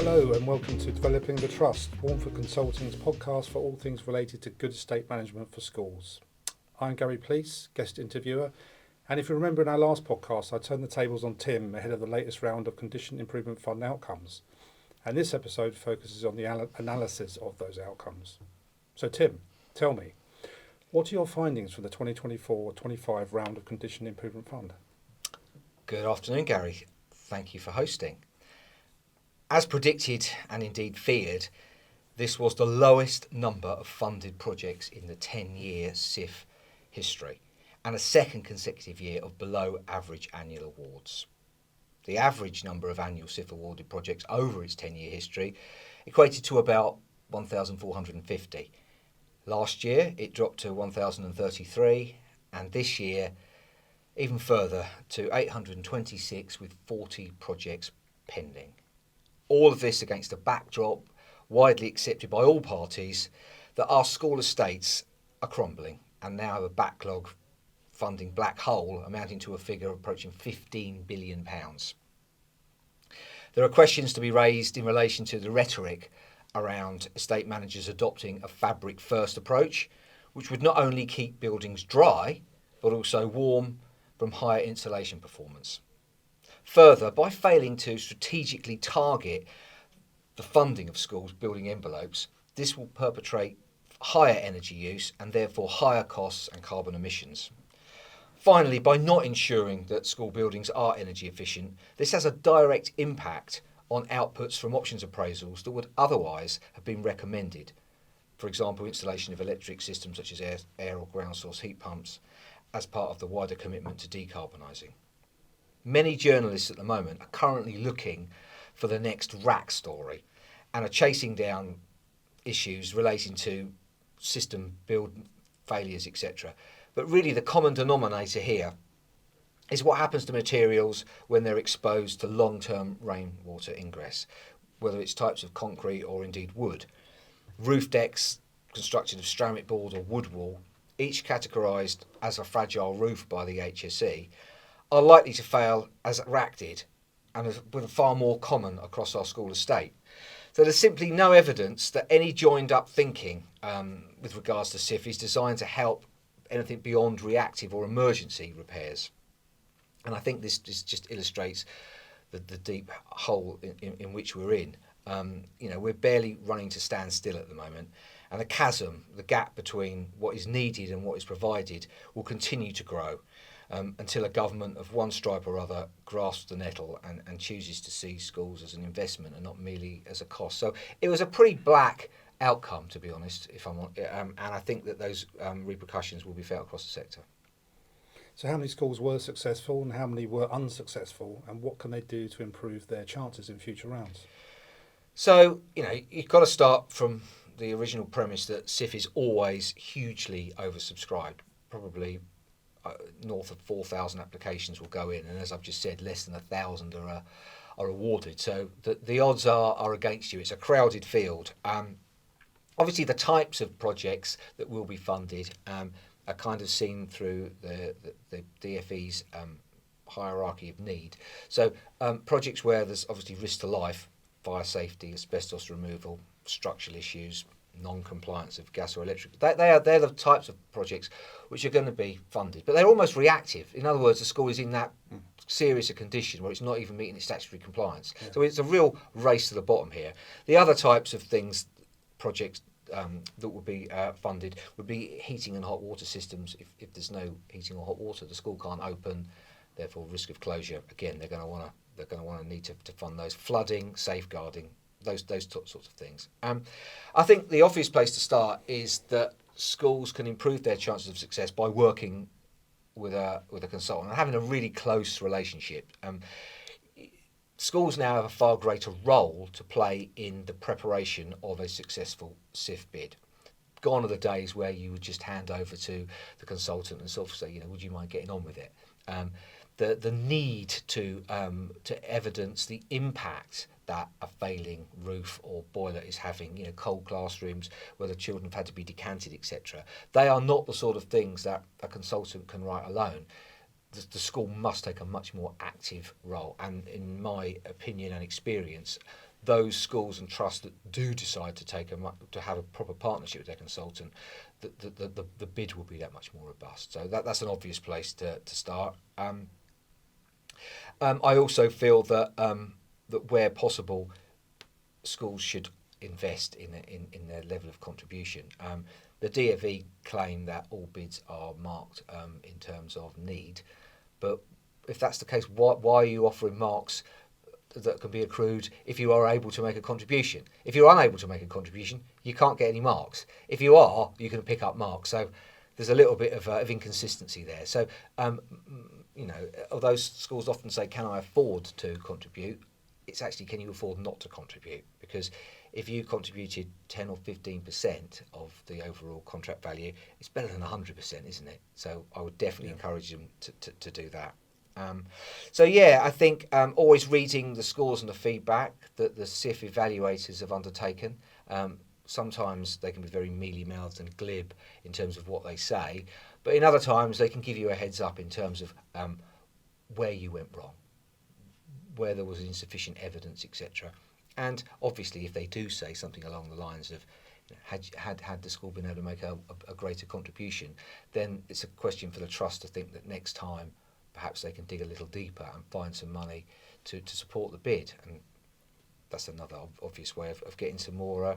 Hello and welcome to Developing the Trust, Warneford Consulting's podcast for all things related to good estate management for schools. I'm Gary Pleece, guest interviewer, and if you remember in our last podcast I turned the tables on Tim ahead of the latest round of Condition Improvement Fund outcomes, and this episode focuses on the analysis of those outcomes. So Tim, tell me, what are your findings from the 2024-25 round of Condition Improvement Fund? Good afternoon, Gary. Thank you for hosting. As predicted and indeed feared, this was the lowest number of funded projects in the 10-year SIF history and a second consecutive year of below average annual awards. The average number of annual SIF awarded projects over its 10-year history equated to about 1,450. Last year it dropped to 1,033 and this year even further to 826 with 40 projects pending. All of this against a backdrop widely accepted by all parties that our school estates are crumbling and now have a backlog funding black hole amounting to a figure approaching £15 billion. There are questions to be raised in relation to the rhetoric around estate managers adopting a fabric first approach, which would not only keep buildings dry, but also warm from higher insulation performance. Further, by failing to strategically target the funding of schools' building envelopes, this will perpetrate higher energy use and therefore higher costs and carbon emissions. Finally, by not ensuring that school buildings are energy efficient, this has a direct impact on outputs from options appraisals that would otherwise have been recommended. For example, installation of electric systems such as air or ground source heat pumps as part of the wider commitment to decarbonising. Many journalists at the moment are currently looking for the next RAC story and are chasing down issues relating to system build failures, etc. But really the common denominator here is what happens to materials when they're exposed to long-term rainwater ingress, whether it's types of concrete or indeed wood. Roof decks constructed of ceramic board or wood wall, each categorised as a fragile roof by the HSE, are likely to fail as RAC did and are far more common across our school estate. So there's simply no evidence that any joined up thinking with regards to SIF is designed to help anything beyond reactive or emergency repairs. And I think this just illustrates the deep hole in which we're in. We're barely running to stand still at the moment. And the chasm, the gap between what is needed and what is provided will continue to grow until a government of one stripe or other grasps the nettle and chooses to see schools as an investment and not merely as a cost. So it was a pretty black outcome, to be honest, and I think that those repercussions will be felt across the sector. So how many schools were successful and how many were unsuccessful, and what can they do to improve their chances in future rounds? So, you've got to start from the original premise that SIF is always hugely oversubscribed. Probably north of 4,000 applications will go in, and as I've just said, less than 1,000 are awarded. So the odds are against you. It's a crowded field. Obviously, the types of projects that will be funded are kind of seen through the DFE's hierarchy of need. So projects where there's obviously risk to life, fire safety, asbestos removal, structural issues, non-compliance of gas or electric. They're the types of projects which are going to be funded, but they're almost reactive. In other words, the school is in that serious a condition where it's not even meeting its statutory compliance. Yeah. So it's a real race to the bottom here. The other types of projects that would be funded would be heating and hot water systems. If there's no heating or hot water, the school can't open, therefore risk of closure. Again, they're going to want to need to fund those. Flooding, safeguarding, those sorts of things. I think the obvious place to start is that schools can improve their chances of success by working with a consultant and having a really close relationship. Schools now have a far greater role to play in the preparation of a successful SIF bid. Gone are the days where you would just hand over to the consultant and sort of say, would you mind getting on with it? The need to evidence the impact that a failing roof or boiler is having, cold classrooms where the children have had to be decanted, etc. They are not the sort of things that a consultant can write alone. The school must take a much more active role, and in my opinion and experience, those schools and trusts that do decide to have a proper partnership with their consultant, the bid will be that much more robust. So that's an obvious place to start. I also feel that that where possible, schools should invest in their level of contribution. The DfE claim that all bids are marked in terms of need, but if that's the case, why are you offering marks that can be accrued if you are able to make a contribution? If you're unable to make a contribution, you can't get any marks. If you are, you can pick up marks. So there's a little bit of inconsistency there. So although schools often say, "Can I afford to contribute?" It's actually, can you afford not to contribute? Because if you contributed 10 or 15% of the overall contract value, it's better than 100%, isn't it? So I would definitely encourage them to do that. I think always reading the scores and the feedback that the SIF evaluators have undertaken. Sometimes they can be very mealy-mouthed and glib in terms of what they say, but in other times they can give you a heads up in terms of where you went wrong, where there was insufficient evidence, etc. And obviously, if they do say something along the lines of, had the school been able to make a greater contribution, then it's a question for the trust to think that next time perhaps they can dig a little deeper and find some money to support the bid. And that's another obvious way of getting some more,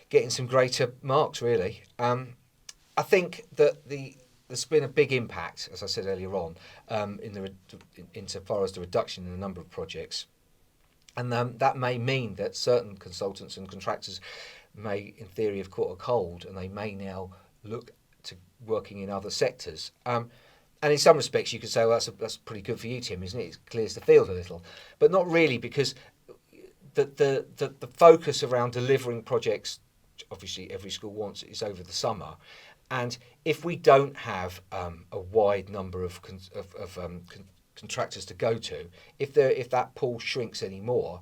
getting some greater marks, really. I think that there's been a big impact, as I said earlier on, insofar as the reduction in the number of projects. And that may mean that certain consultants and contractors may, in theory, have caught a cold, and they may now look to working in other sectors. And in some respects, you could say, well, that's pretty good for you, Tim, isn't it? It clears the field a little. But not really, because the focus around delivering projects, obviously every school wants it, is over the summer. And if we don't have a wide number of contractors to go to, if that pool shrinks anymore,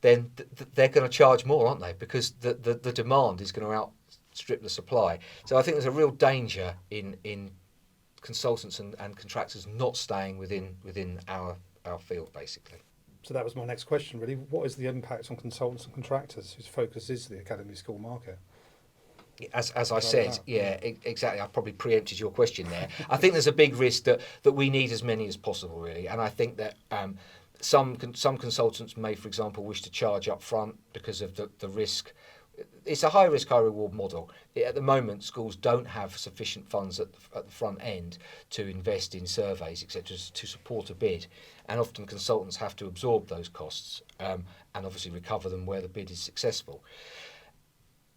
then they're going to charge more, aren't they? Because the demand is going to outstrip the supply. So I think there's a real danger in consultants and contractors not staying within our field, basically. So that was my next question, really. What is the impact on consultants and contractors whose focus is the academy school market? As I said, exactly. I probably preempted your question there. I think there's a big risk that we need as many as possible, really. And I think that some consultants may, for example, wish to charge up front because of the risk. It's a high risk, high reward model. At the moment, schools don't have sufficient funds at the front end to invest in surveys, etc., to support a bid. And often consultants have to absorb those costs and obviously recover them where the bid is successful.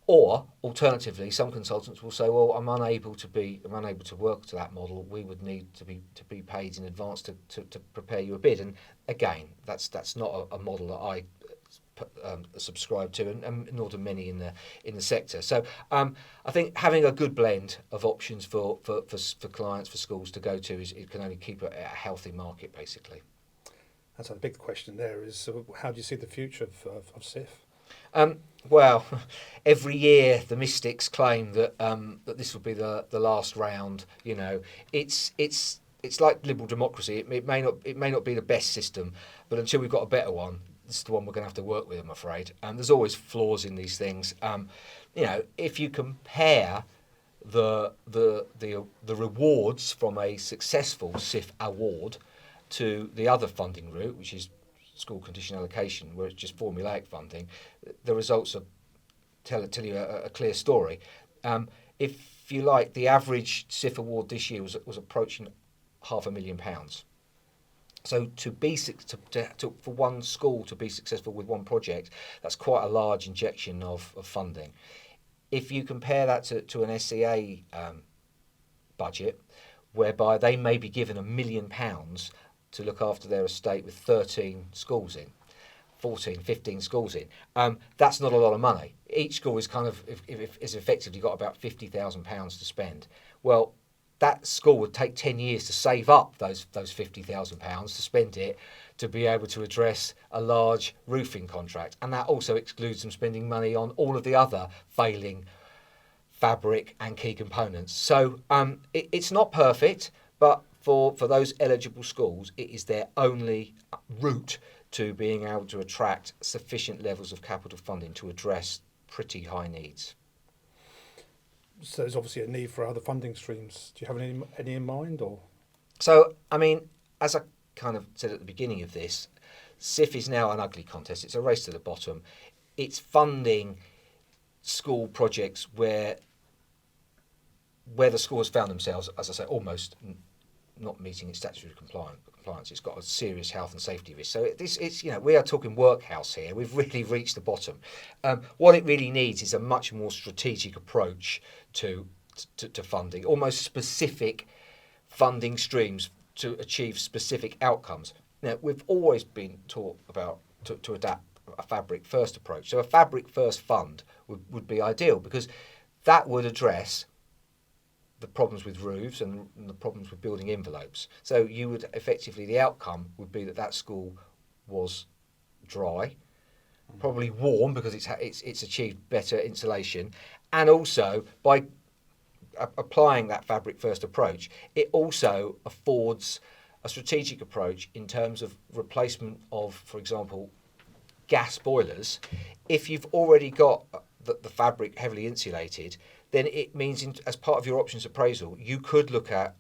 Or alternatively, some consultants will say, "Well, I'm unable to work to that model. We would need to be paid in advance to prepare you a bid." And again, that's not a model that I subscribe to, and nor do many in the sector. So I think having a good blend of options for clients, for schools to go to, it can only keep a healthy market, basically. That's a big question there. Is how do you see the future of SIF? Well, every year the mystics claim that this will be the last round. You know, it's like liberal democracy. It may not be the best system, but until we've got a better one, this is the one we're going to have to work with, I'm afraid. There's always flaws in these things. If you compare the rewards from a successful SIF award to the other funding route, which is school condition allocation, where it's just formulaic funding, the results tell you a clear story. If you like, the average SIF award this year was approaching £500,000. So for one school to be successful with one project, that's quite a large injection of funding. If you compare that to an SCA budget, whereby they may be given £1 million to look after their estate with 13 schools in, 14, 15 schools in, that's not a lot of money. Each school is is effectively got about £50,000 to spend. Well, that school would take 10 years to save up those £50,000 to spend it to be able to address a large roofing contract. And that also excludes them spending money on all of the other failing fabric and key components. So it's not perfect, but for those eligible schools, it is their only route to being able to attract sufficient levels of capital funding to address pretty high needs. So there's obviously a need for other funding streams. Do you have any in mind, or? So, I mean, as I kind of said at the beginning of this, SIF is now an ugly contest. It's a race to the bottom. It's funding school projects where the school has found themselves, as I say, almost not meeting its statutory compliance. It's got a serious health and safety risk. So it's we are talking workhouse here. We've really reached the bottom. What it really needs is a much more strategic approach to funding, almost specific funding streams to achieve specific outcomes. Now, we've always been taught about to adapt a fabric first approach. So a fabric first fund would be ideal, because that would address the problems with roofs and the problems with building envelopes. So you would effectively, the outcome would be that school was dry, probably warm because it's achieved better insulation, and also by applying that fabric first approach, it also affords a strategic approach in terms of replacement of, for example, gas boilers. If you've already got the fabric heavily insulated, then it means as part of your options appraisal, you could look at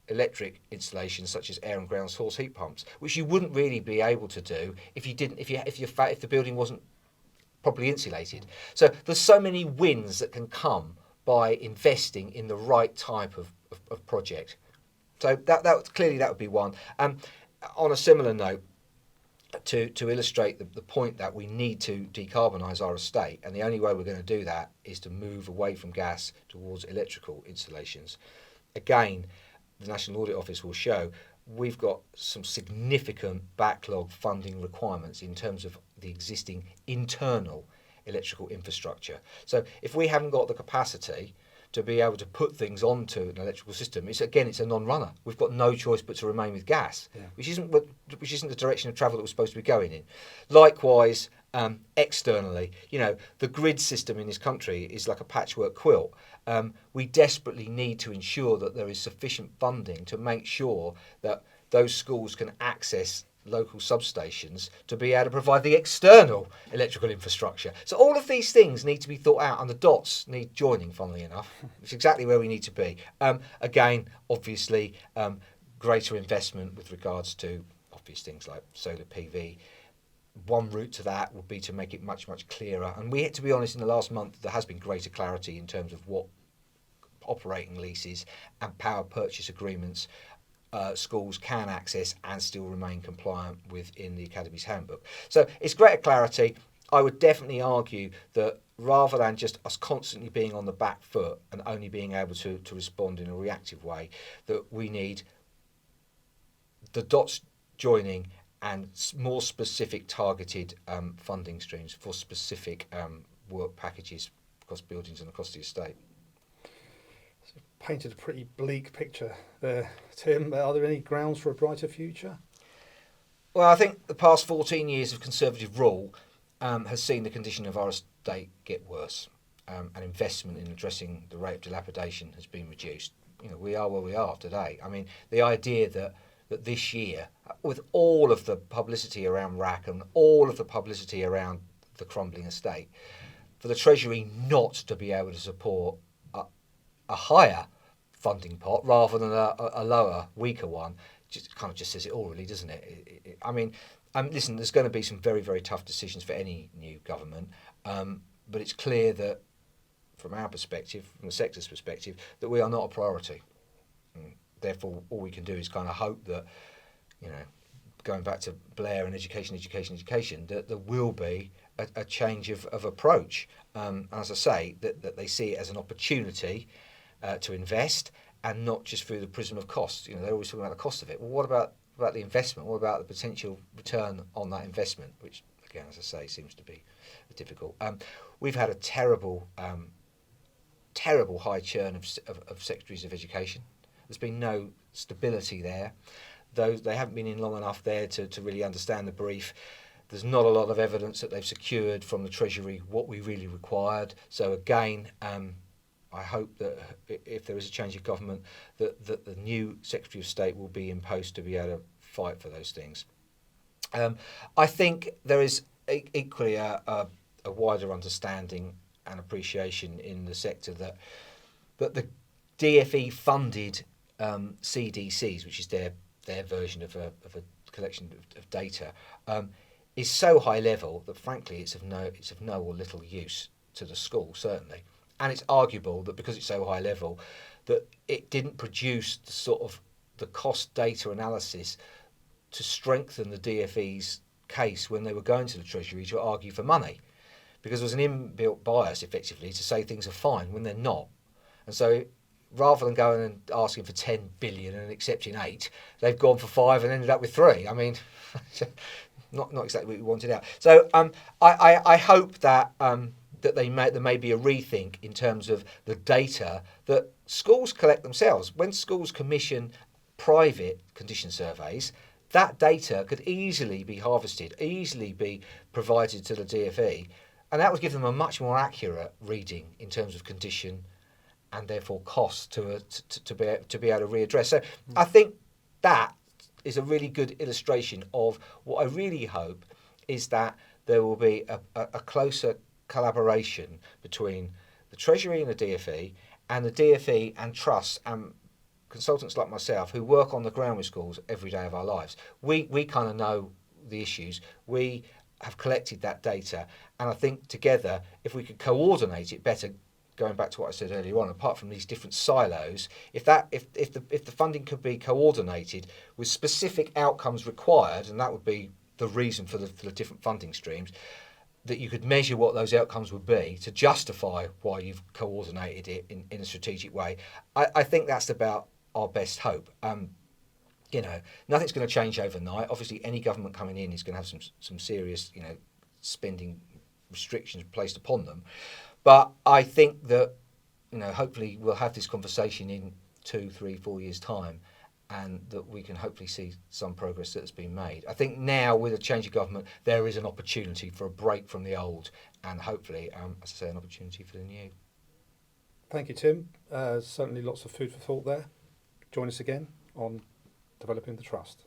electric installations such as air and ground source heat pumps, which you wouldn't really be able to do if the building wasn't properly insulated. So there's so many wins that can come by investing in the right type of project. So that would be one. On a similar note, to illustrate the point that we need to decarbonise our estate, and the only way we're going to do that is to move away from gas towards electrical installations. Again, the National Audit Office will show we've got some significant backlog funding requirements in terms of the existing internal electrical infrastructure. So if we haven't got the capacity to be able to put things onto an electrical system, it's a non-runner. We've got no choice but to remain with gas, which isn't the direction of travel that we're supposed to be going in. Likewise, externally, the grid system in this country is like a patchwork quilt. We desperately need to ensure that there is sufficient funding to make sure that those schools can access local substations to be able to provide the external electrical infrastructure. So all of these things need to be thought out, and the dots need joining, funnily enough. It's exactly where we need to be. Again, obviously, greater investment with regards to obvious things like solar PV. One route to that would be to make it much, much clearer. And to be honest, in the last month, there has been greater clarity in terms of what operating leases and power purchase agreements schools can access and still remain compliant within the Academy's handbook. So it's greater clarity. I would definitely argue that rather than just us constantly being on the back foot and only being able to respond in a reactive way, that we need the dots joining and more specific targeted funding streams for specific work packages across buildings and across the estate. Painted a pretty bleak picture there, Tim. Are there any grounds for a brighter future? Well, I think the past 14 years of Conservative rule has seen the condition of our estate get worse, and investment in addressing the rate of dilapidation has been reduced. We are where we are today. I mean, the idea that this year, with all of the publicity around RAC and all of the publicity around the crumbling estate, for the Treasury not to be able to support a higher funding pot rather than a lower, weaker one, just says it all, really, doesn't it? Listen, there's going to be some very, very tough decisions for any new government, but it's clear that from our perspective, from the sector's perspective, that we are not a priority. And therefore, all we can do is kind of hope that, going back to Blair and education, that there will be a change of approach. As I say, that they see it as an opportunity to invest, and not just through the prism of cost. They're always talking about the cost of it. Well, what about the investment? What about the potential return on that investment? Which, again, as I say, seems to be difficult. We've had a terrible high churn of secretaries of education. There's been no stability there. Though they haven't been in long enough there to really understand the brief. There's not a lot of evidence that they've secured from the Treasury what we really required. So again, I hope that if there is a change of government, that the new Secretary of State will be in post to be able to fight for those things. I think there is equally a wider understanding and appreciation in the sector that the DFE funded CDCs, which is their version of a collection of data, is so high level that frankly it's of no or little use to the school, certainly. And it's arguable that because it's so high level that it didn't produce the sort of the cost data analysis to strengthen the DFE's case when they were going to the Treasury to argue for money, because there was an inbuilt bias effectively to say things are fine when they're not. And so rather than going and asking for 10 billion and accepting 8, they've gone for 5 and ended up with 3. I mean, not exactly what we wanted out. So I hope that that there may be a rethink in terms of the data that schools collect themselves. When schools commission private condition surveys, that data could easily be harvested, easily be provided to the DFE, and that would give them a much more accurate reading in terms of condition and therefore cost to be able to readdress. So I think that is a really good illustration of what I really hope is that there will be a closer collaboration between the Treasury and the DFE and trusts and consultants like myself who work on the ground with schools every day of our lives. We kind of know the issues. We have collected that data, and I think together, if we could coordinate it better, going back to what I said earlier on, apart from these different silos, if the funding could be coordinated with specific outcomes required, and that would be the reason for the different funding streams, that you could measure what those outcomes would be to justify why you've coordinated it in a strategic way. I think that's about our best hope. Nothing's going to change overnight. Obviously, any government coming in is going to have some serious, spending restrictions placed upon them. But I think that, hopefully we'll have this conversation in 2, 3, 4 years' time, and that we can hopefully see some progress that has been made. I think now, with a change of government, there is an opportunity for a break from the old, and hopefully, as I say, an opportunity for the new. Thank you, Tim. Certainly lots of food for thought there. Join us again on Developing the Trust.